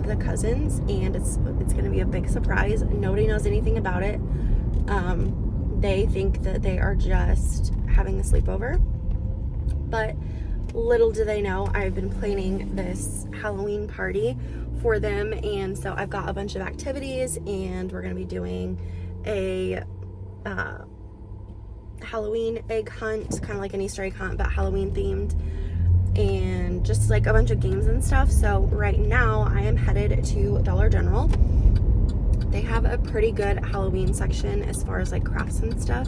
the cousins, and it's gonna be a big surprise. Nobody knows anything about it. They think that they are just having a sleepover, but little do they know I've been planning this Halloween party for them. And so I've got a bunch of activities, and we're gonna be doing a Halloween egg hunt, kind of like an Easter egg hunt, but Halloween themed, and just like a bunch of games and stuff. So right now I am headed to Dollar General. They have a pretty good Halloween section as far as like crafts and stuff.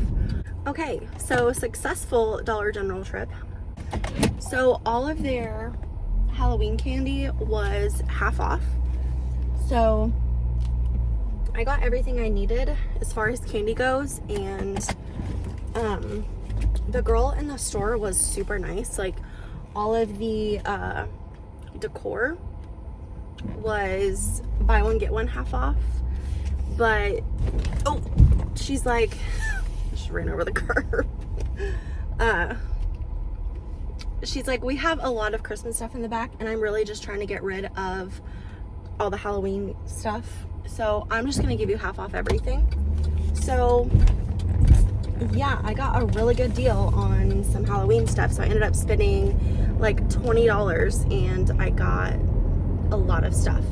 Okay, so successful Dollar General trip. So all of their Halloween candy was half off. So I got everything I needed as far as candy goes, and the girl in the store was super nice. Like, all of the decor was buy one get one half off, but oh, she's like, she ran over the curb. She's like, we have a lot of Christmas stuff in the back, and I'm really just trying to get rid of all the Halloween stuff, so I'm just gonna give you half off everything. So yeah, I got a really good deal on some Halloween stuff, so I ended up spending like $20, and I got a lot of stuff.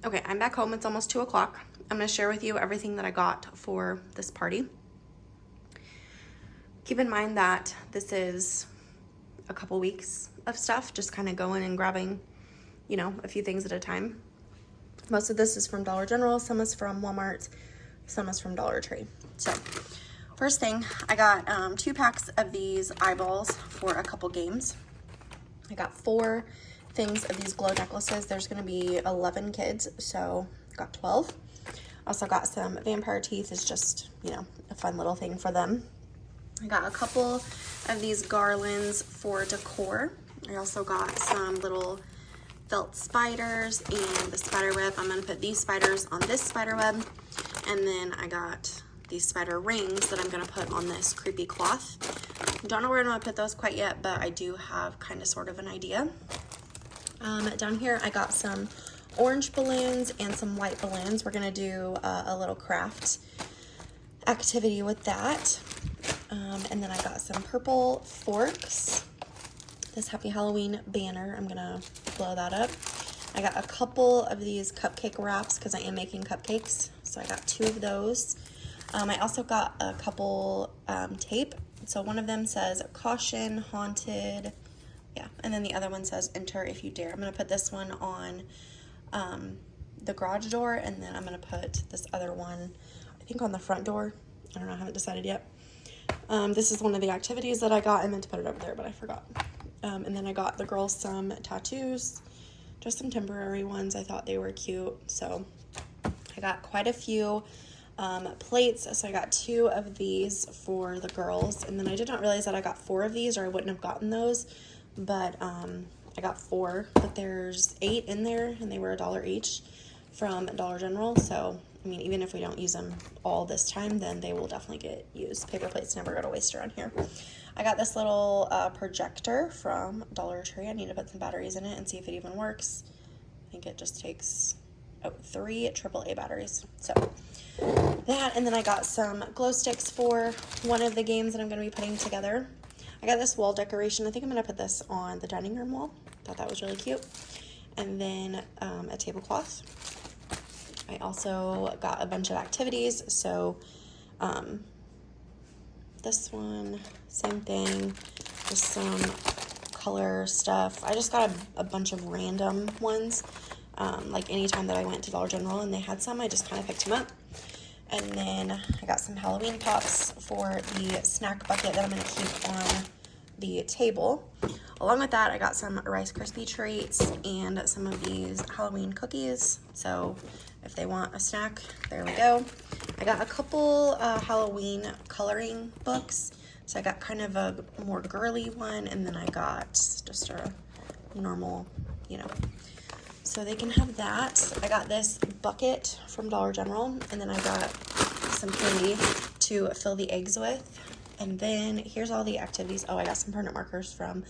Okay, I'm back home. It's almost 2 o'clock. I'm gonna share with you everything that I got for this party. Keep in mind that this is a couple weeks of stuff, just kind of going and grabbing, you know, a few things at a time. Most of this is from Dollar General, some is from Walmart, some is from Dollar Tree. So first thing, I got 2 packs of these eyeballs for a couple games. I got 4 things of these glow necklaces. There's gonna be 11 kids, so I got 12. Also got some vampire teeth. It's just, you know, a fun little thing for them. I got a couple of these garlands for decor. I also got some little felt spiders and the spider web. I'm gonna put these spiders on this spider web, and then I got these spider rings that I'm gonna put on this creepy cloth. Don't know where I'm gonna put those quite yet, but I do have kind of sort of an idea. Down here I got some orange balloons and some white balloons. We're gonna do a little craft activity with that. And then I got some purple forks, this Happy Halloween banner. I'm gonna blow that up. I got a couple of these cupcake wraps because I am making cupcakes, so I got 2 of those. I also got a couple tape. So one of them says caution, haunted, yeah, and then the other one says enter if you dare. I'm gonna put this one on the garage door, and then I'm gonna put this other one, I think, on the front door. I don't know, I haven't decided yet. This is one of the activities that I got. I meant to put it over there, but I forgot. And then I got the girls some tattoos, just some temporary ones. I thought they were cute, so I got quite a few plates. So I got 2 of these for the girls, and then I did not realize that I got 4 of these, or I wouldn't have gotten those, but I got 4, but there's 8 in there, and they were $1 each from Dollar General. So I mean, even if we don't use them all this time, then they will definitely get used. Paper plates never go to waste around here. I got this little projector from Dollar Tree. I need to put some batteries in it and see if it even works. I think it just takes 3 AAA batteries. So that, and then I got some glow sticks for one of the games that I'm going to be putting together. I got this wall decoration. I think I'm going to put this on the dining room wall. Thought that was really cute. And then a tablecloth. I also got a bunch of activities, so this one, same thing, just some color stuff. I just got a bunch of random ones, like anytime that I went to Dollar General and they had some, I just kind of picked them up. And then I got some Halloween pops for the snack bucket that I'm going to keep on the table. Along with that, I got some Rice Krispie treats and some of these Halloween cookies, so if they want a snack, there we go. I got a couple Halloween coloring books. So I got kind of a more girly one, and then I got just a normal, you know. So they can have that. I got this bucket from Dollar General, and then I got some candy to fill the eggs with. And then here's all the activities. Oh, I got some permanent markers from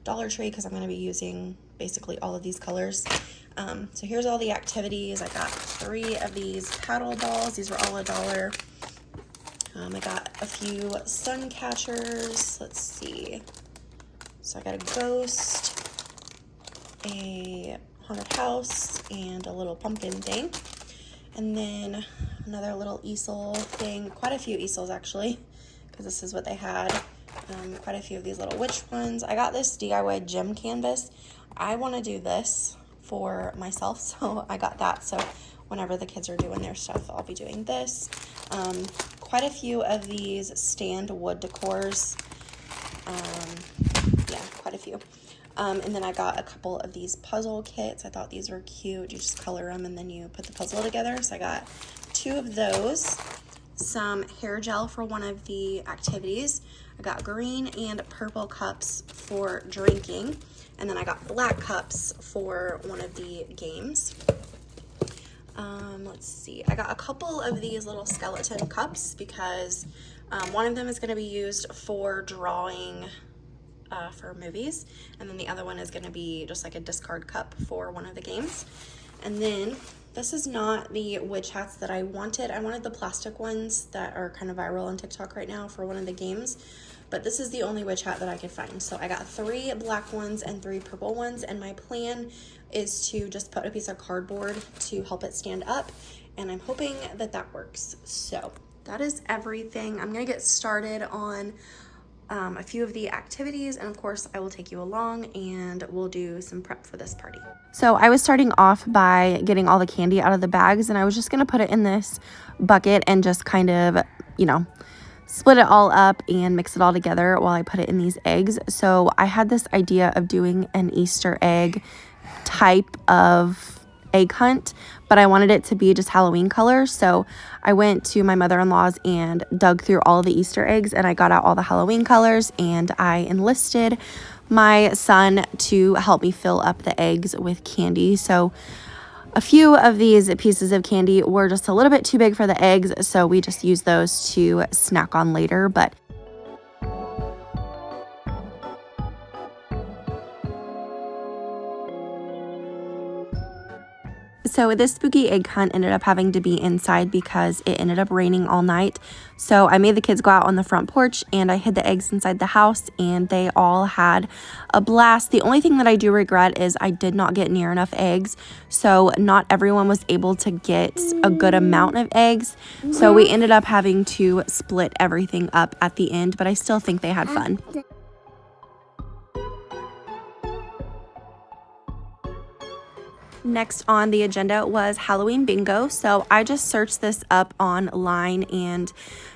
Dollar Tree because I'm going to be using basically all of these colors. So here's all the activities. I got 3 of these paddle balls. These were all $1. I got a few sun catchers. Let's see. So I got a ghost, a haunted house, and a little pumpkin thing. And then another little easel thing. Quite a few easels actually, because this is what they had. Quite a few of these little witch ones. I got this DIY gym canvas. I want to do this for myself, so I got that. So whenever the kids are doing their stuff, I'll be doing this. Quite a few of these stand wood decors. Yeah, quite a few. And then I got a couple of these puzzle kits. I thought these were cute. You just color them and then you put the puzzle together. So I got 2 of those. Some hair gel for one of the activities. I got green and purple cups for drinking. And then I got black cups for one of the games. Let's see. I got a couple of these little skeleton cups because one of them is going to be used for drawing for movies. And then the other one is going to be just like a discard cup for one of the games. And then this is not the witch hats that I wanted. I wanted the plastic ones that are kind of viral on TikTok right now for one of the games. But this is the only witch hat that I could find. So I got 3 black ones and 3 purple ones. And my plan is to just put a piece of cardboard to help it stand up. And I'm hoping that that works. So that is everything. I'm going to get started on a few of the activities, and of course I will take you along and we'll do some prep for this party. So I was starting off by getting all the candy out of the bags, and I was just going to put it in this bucket and just kind of, you know, split it all up and mix it all together while I put it in these eggs. So I had this idea of doing an Easter egg type of egg hunt, but I wanted it to be just Halloween colors. So I went to my mother-in-law's and dug through all the Easter eggs, and I got out all the Halloween colors, and I enlisted my son to help me fill up the eggs with candy. So a few of these pieces of candy were just a little bit too big for the eggs, so we just used those to snack on later. But so this spooky egg hunt ended up having to be inside because it ended up raining all night. So I made the kids go out on the front porch and I hid the eggs inside the house, and they all had a blast. The only thing that I do regret is I did not get near enough eggs. So not everyone was able to get a good amount of eggs. So we ended up having to split everything up at the end, but I still think they had fun. Next on the agenda was Halloween bingo. So I just searched this up online and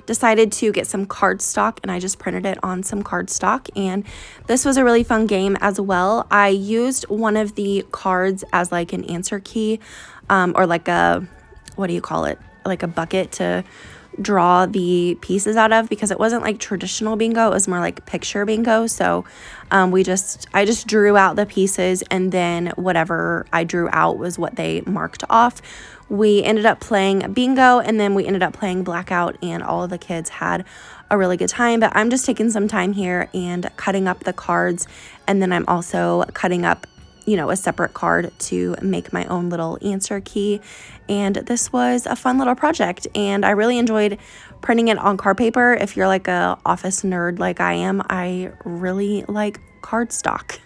decided to get some cardstock, and I just printed it on some cardstock, and this was a really fun game as well. I used one of the cards as like an answer key, or like a, what do you call it? Like a bucket to draw the pieces out of, because it wasn't like traditional bingo, it was more like picture bingo. So I just drew out the pieces, and then whatever I drew out was what they marked off. We ended up playing bingo, and then we ended up playing blackout, and all of the kids had a really good time. But I'm just taking some time here and cutting up the cards, and then I'm also cutting up, you know, a separate card to make my own little answer key. And this was a fun little project, and I really enjoyed printing it on card paper. If you're like a office nerd like I am, I really like cardstock.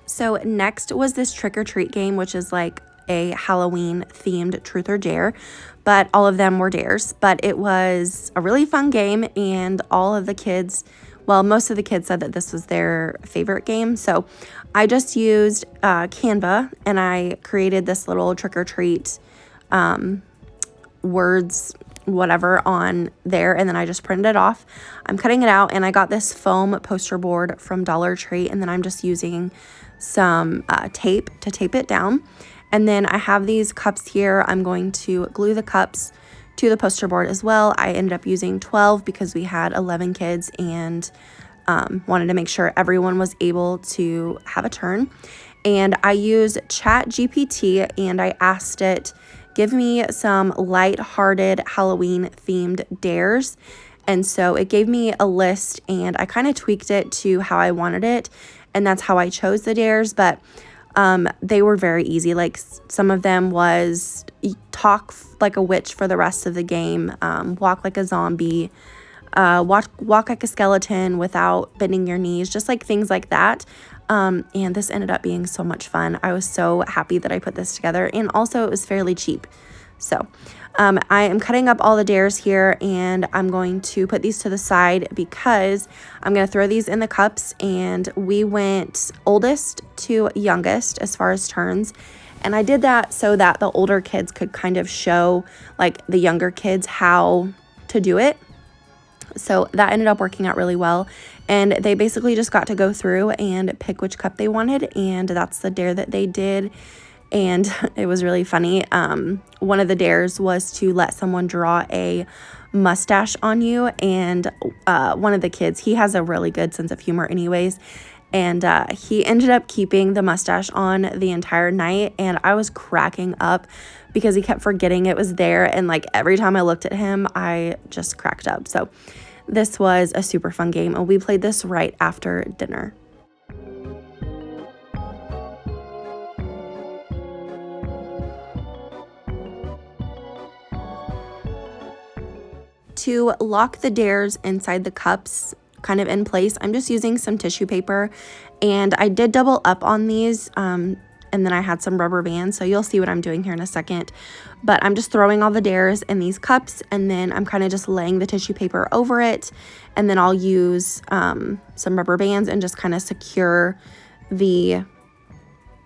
So next was this trick or treat game, which is like a Halloween themed truth or dare, but all of them were dares. But it was a really fun game, and all of the kids, well, most of the kids said that this was their favorite game. So I just used Canva, and I created this little trick or treat words, whatever, on there, and then I just printed it off. I'm cutting it out, and I got this foam poster board from Dollar Tree, and then I'm just using some tape to tape it down. And then I have these cups here. I'm going to glue the cups to the poster board as well. I ended up using 12 because we had 11 kids, and wanted to make sure everyone was able to have a turn. And I used ChatGPT, and I asked it give me some light-hearted Halloween-themed dares. And so it gave me a list, and I kind of tweaked it to how I wanted it, and that's how I chose the dares. But they were very easy. Like, some of them was talk like a witch for the rest of the game, walk like a zombie, walk like a skeleton without bending your knees, just like things like that. And this ended up being so much fun. I was so happy that I put this together, and also it was fairly cheap. So I am cutting up all the dares here, and I'm going to put these to the side because I'm going to throw these in the cups. And we went oldest to youngest as far as turns. And I did that so that the older kids could kind of show like the younger kids how to do it. So that ended up working out really well. And they basically just got to go through and pick which cup they wanted. And that's the dare that they did. And it was really funny. One of the dares was to let someone draw a mustache on you. And one of the kids, he has a really good sense of humor anyways. And he ended up keeping the mustache on the entire night. And I was cracking up because he kept forgetting it was there. And like every time I looked at him, I just cracked up. So this was a super fun game. And we played this right after dinner. To lock the dares inside the cups kind of in place, I'm just using some tissue paper, and I did double up on these, and then I had some rubber bands, so you'll see what I'm doing here in a second. But I'm just throwing all the dares in these cups, and then I'm kind of just laying the tissue paper over it, and then I'll use some rubber bands and just kind of secure the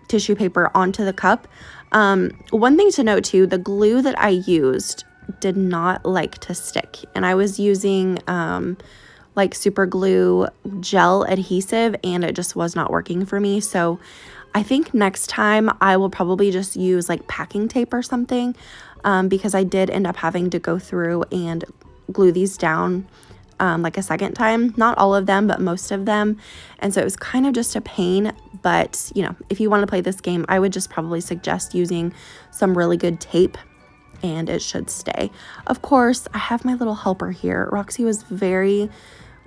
tissue paper onto the cup. One thing to note too, the glue that I used did not like to stick, and I was using like super glue gel adhesive, and it just was not working for me. So I think next time I will probably just use like packing tape or something, because I did end up having to go through and glue these down like a second time, not all of them, but most of them. And so it was kind of just a pain. But you know, if you want to play this game, I would just probably suggest using some really good tape, and it should stay. Of course, I have my little helper here. Roxy was very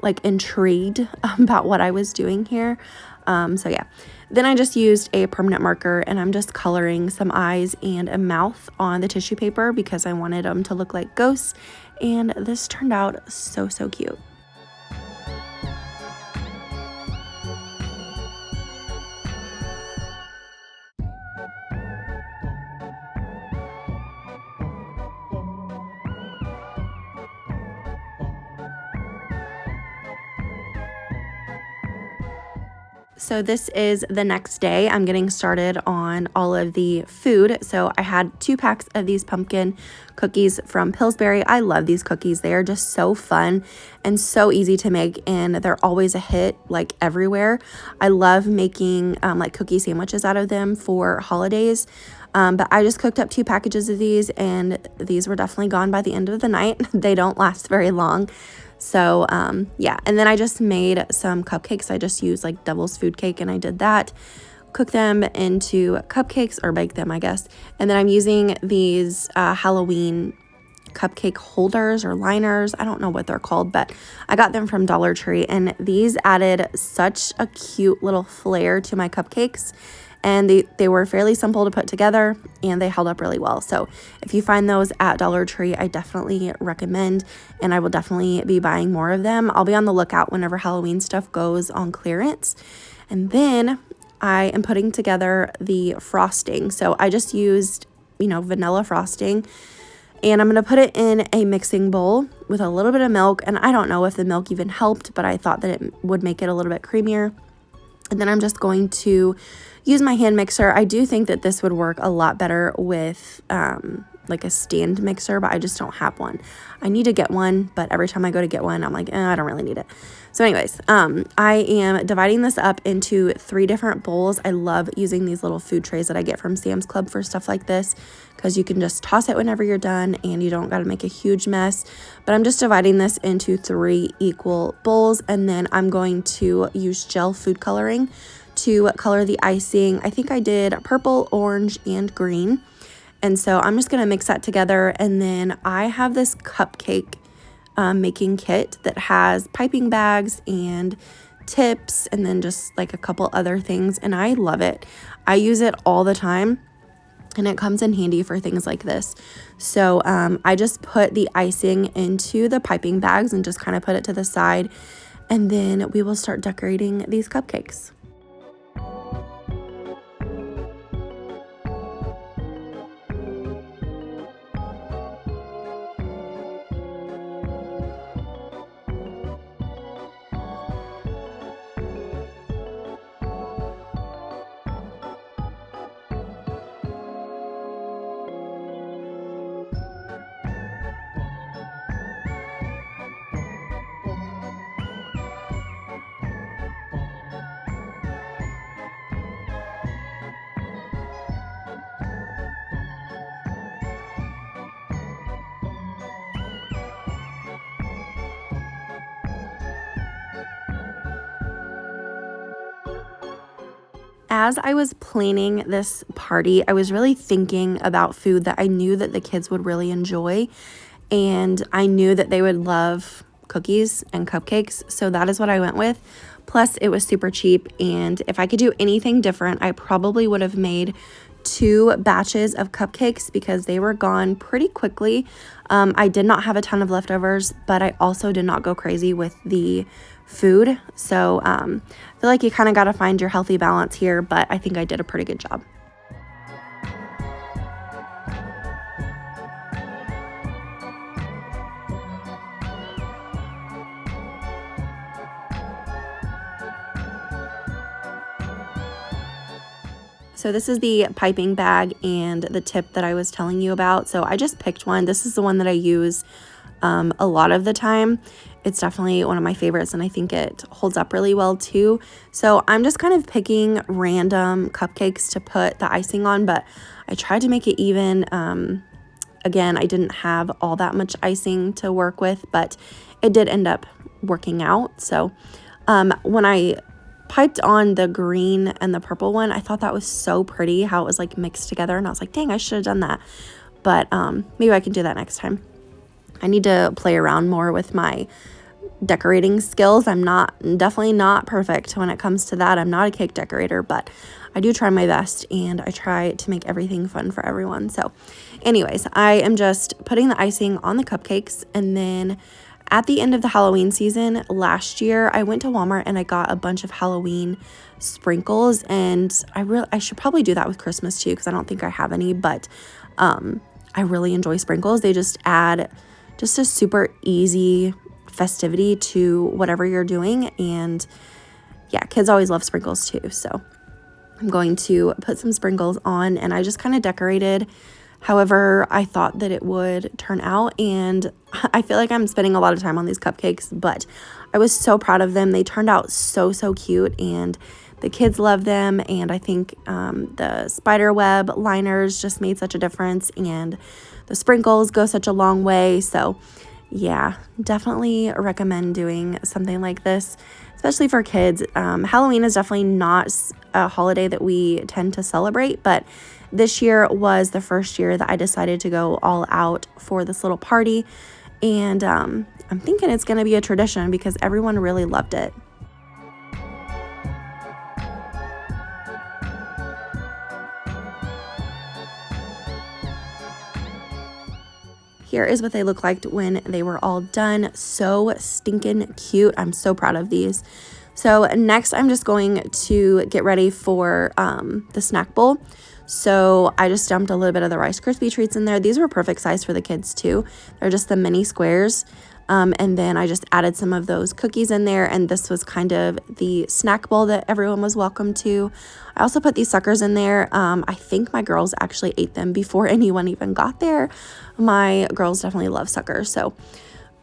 like intrigued about what I was doing here. So yeah, then I just used a permanent marker, and I'm just coloring some eyes and a mouth on the tissue paper because I wanted them to look like ghosts. And this turned out so cute. So this is the next day. I'm getting started on all of the food. So I had 2 packs of these pumpkin cookies from Pillsbury. I love these cookies. They are just so fun and so easy to make, and they're always a hit like everywhere. I love making like cookie sandwiches out of them for holidays. But I just cooked up 2 packages of these, and these were definitely gone by the end of the night. They don't last very long. So, yeah. And then I just made some cupcakes. I just used like Devil's Food Cake, and I did that. Cook them into cupcakes, or bake them, I guess. And then I'm using these Halloween cupcake holders or liners. I don't know what they're called, but I got them from Dollar Tree, and these added such a cute little flair to my cupcakes. And they were fairly simple to put together, and they held up really well. So if you find those at Dollar Tree, I definitely recommend, and I will definitely be buying more of them. I'll be on the lookout whenever Halloween stuff goes on clearance. And then I am putting together the frosting. So I just used, vanilla frosting, and I'm going to put it in a mixing bowl with a little bit of milk. And I don't know if the milk even helped, but I thought that it would make it a little bit creamier. And then I'm just going to use my hand mixer. I do think that this would work a lot better with like a stand mixer, but I just don't have one. I need to get one, but every time I go to get one, I'm like, I don't really need it. So anyways, I am dividing this up into 3 different bowls. I love using these little food trays that I get from Sam's Club for stuff like this, because you can just toss it whenever you're done and you don't got to make a huge mess. But I'm just dividing this into 3 equal bowls, and then I'm going to use gel food coloring to color the icing. I think I did purple, orange, and green. And so I'm just going to mix that together. And then I have this cupcake making kit that has piping bags and tips and then just like a couple other things. And I love it. I use it all the time. And it comes in handy for things like this. So I just put the icing into the piping bags and just kind of put it to the side. And then we will start decorating these cupcakes. As I was planning this party, I was really thinking about food that I knew that the kids would really enjoy, and I knew that they would love cookies and cupcakes, so that is what I went with. Plus, it was super cheap, and if I could do anything different, I probably would have made 2 batches of cupcakes because they were gone pretty quickly. I did not have a ton of leftovers, but I also did not go crazy with the food. So I feel like you kind of got to find your healthy balance here, but I think I did a pretty good job. So this is the piping bag and the tip that I was telling you about. So I just picked one. This is the one that I use a lot of the time. It's definitely one of my favorites, and I think it holds up really well too. So I'm just kind of picking random cupcakes to put the icing on, but I tried to make it even. Again, I didn't have all that much icing to work with, but it did end up working out. So when I piped on the green and the purple one, I thought that was so pretty how it was like mixed together, and I was like, dang, I should have done that. But maybe I can do that next time. I need to play around more with my decorating skills. I'm definitely not perfect when it comes to that. I'm not a cake decorator, but I do try my best, and I try to make everything fun for everyone. So anyways, I am just putting the icing on the cupcakes, and then at the end of the Halloween season last year, I went to Walmart and I got a bunch of Halloween sprinkles, and I should probably do that with Christmas too, because I don't think I have any, but I really enjoy sprinkles. They just add just a super easy festivity to whatever you're doing, and yeah, kids always love sprinkles too. So I'm going to put some sprinkles on, and I just kind of decorated however I thought that it would turn out. And I feel like I'm spending a lot of time on these cupcakes, but I was so proud of them. They turned out so cute, and the kids love them. And I think the spider web liners just made such a difference, and the sprinkles go such a long way. So yeah, definitely recommend doing something like this, especially for kids. Halloween is definitely not a holiday that we tend to celebrate, but this year was the first year that I decided to go all out for this little party, and I'm thinking it's going to be a tradition because everyone really loved it. Here is what they look like when they were all done. So stinking cute. I'm so proud of these. So next, I'm just going to get ready for the snack bowl. So I just dumped a little bit of the Rice Krispie treats in there. These were perfect size for the kids too. They're just the mini squares. And then I just added some of those cookies in there, and this was kind of the snack bowl that everyone was welcome to. I also put these suckers in there. I think my girls actually ate them before anyone even got there. My girls definitely love suckers, so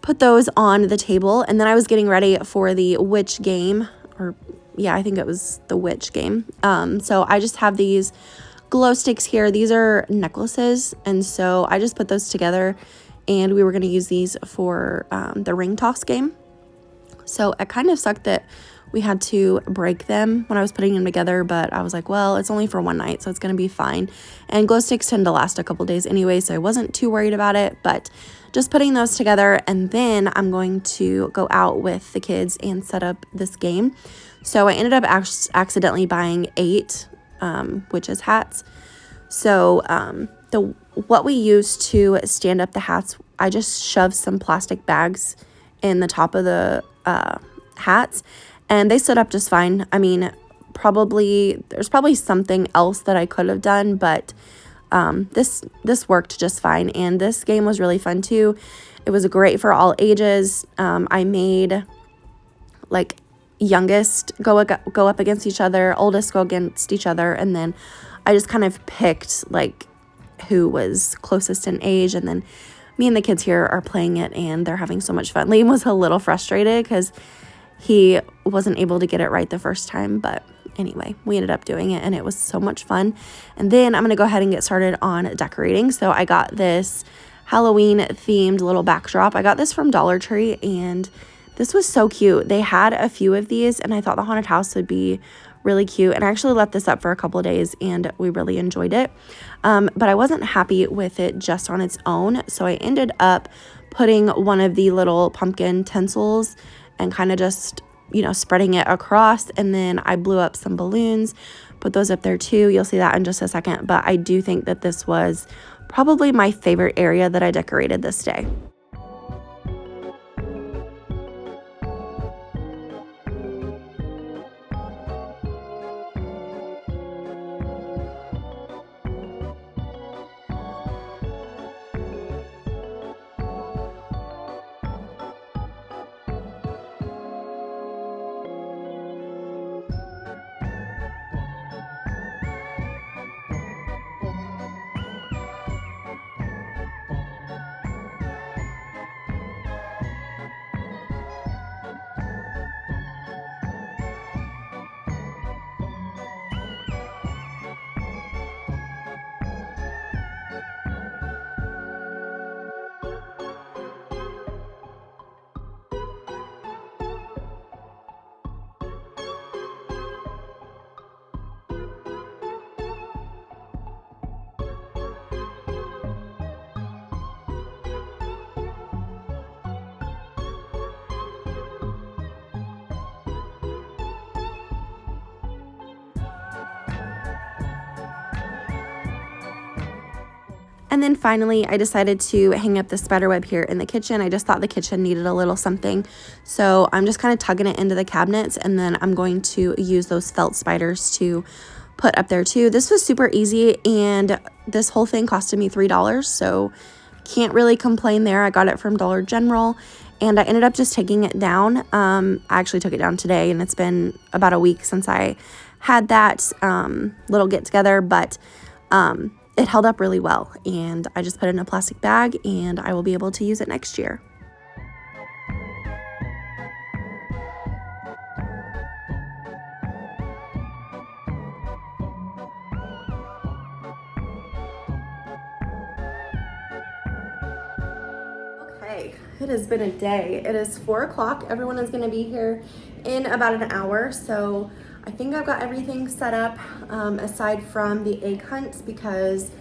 put those on the table. And then I was getting ready for the witch game, or yeah, I think it was the witch game. So I just have these glow sticks here. These are necklaces, and so I just put those together, and we were going to use these for the ring toss game. So it kind of sucked that we had to break them when I was putting them together, but I was like, well, it's only for one night, so it's going to be fine. And glow sticks tend to last a couple days anyway, so I wasn't too worried about it, but just putting those together. And then I'm going to go out with the kids and set up this game. So I ended up accidentally buying 8 witches hats. So what we use to stand up the hats, I just shoved some plastic bags in the top of the hats, and they stood up just fine. I mean, there's probably something else that I could have done, but this worked just fine. And this game was really fun too. It was great for all ages. I made like youngest go up against each other, oldest go against each other, and then I just kind of picked like who was closest in age, and then me and the kids here are playing it and they're having so much fun. Liam was a little frustrated because he wasn't able to get it right the first time, but anyway, we ended up doing it and it was so much fun. And then I'm going to go ahead and get started on decorating. So I got this Halloween themed little backdrop. I got this from Dollar Tree and this was so cute. They had a few of these and I thought the haunted house would be really cute, and I actually left this up for a couple of days and we really enjoyed it, but I wasn't happy with it just on its own, so I ended up putting one of the little pumpkin tinsels and kind of just, you know, spreading it across, and then I blew up some balloons, put those up there too. You'll see that in just a second, but I do think that this was probably my favorite area that I decorated this day. And then finally, I decided to hang up the spider web here in the kitchen. I just thought the kitchen needed a little something. So I'm just kind of tugging it into the cabinets, and then I'm going to use those felt spiders to put up there too. This was super easy, and this whole thing costed me $3, so can't really complain there. I got it from Dollar General, and I ended up just taking it down. I actually took it down today, and it's been about a week since I had that little get together, but it held up really well, and I just put it in a plastic bag, and I will be able to use it next year. Okay, it has been a day. It is 4 o'clock. Everyone is going to be here in about an hour, so I think I've got everything set up aside from the egg hunts, because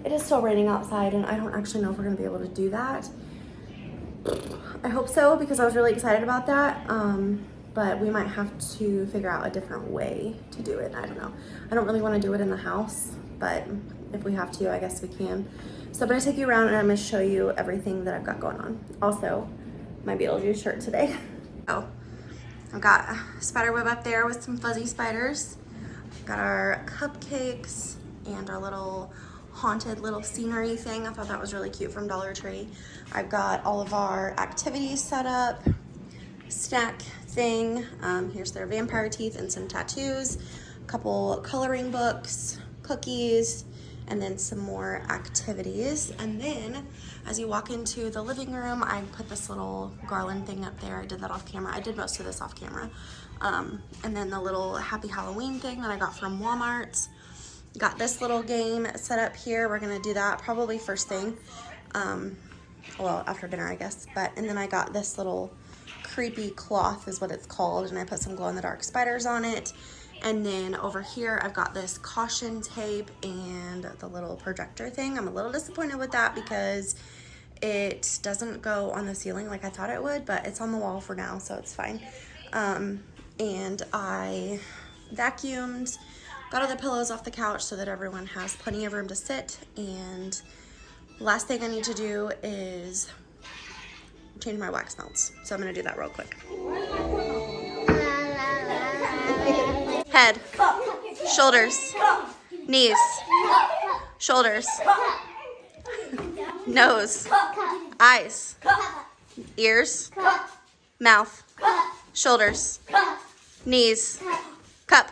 it is still raining outside and I don't actually know if we're going to be able to do that. I hope so, because I was really excited about that, but we might have to figure out a different way to do it. I don't know. I don't really want to do it in the house, but if we have to, I guess we can. So I'm going to take you around and I'm going to show you everything that I've got going on. Also, my Beetlejuice shirt today. Oh. I've got a spider web up there with some fuzzy spiders. Got our cupcakes and our little haunted little scenery thing. I thought that was really cute from Dollar Tree. I've got all of our activities set up, snack thing. Here's their vampire teeth and some tattoos, a couple coloring books, cookies, and then some more activities. And then as you walk into the living room, I put this little garland thing up there. I did that off camera. I did most of this off camera. And then the little Happy Halloween thing that I got from Walmart. Got this little game set up here. We're gonna do that probably first thing. Well, after dinner, I guess. And then I got this little creepy cloth is what it's called, and I put some glow-in-the-dark spiders on it. And then over here I've got this caution tape and the little projector thing. I'm a little disappointed with that because it doesn't go on the ceiling like I thought it would, but it's on the wall for now, so it's fine. And I vacuumed, got all the pillows off the couch so that everyone has plenty of room to sit. And last thing I need to do is change my wax melts. So I'm gonna do that real quick. Head, shoulders, knees, shoulders, nose, eyes, ears, mouth, shoulders, knees, cup.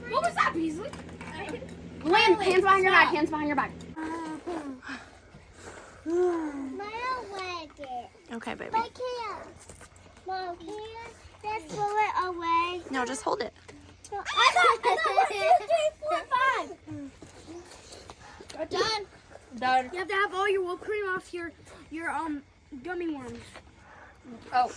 What was that, Beasley? Hands behind your back, hands behind your back. Okay, baby. I can't. Mom, can you just pull it away? No, just hold it. I thought 1, 2, 3, 4, 5. Done. You have to have all your whipped cream off your gummy worms. Oh.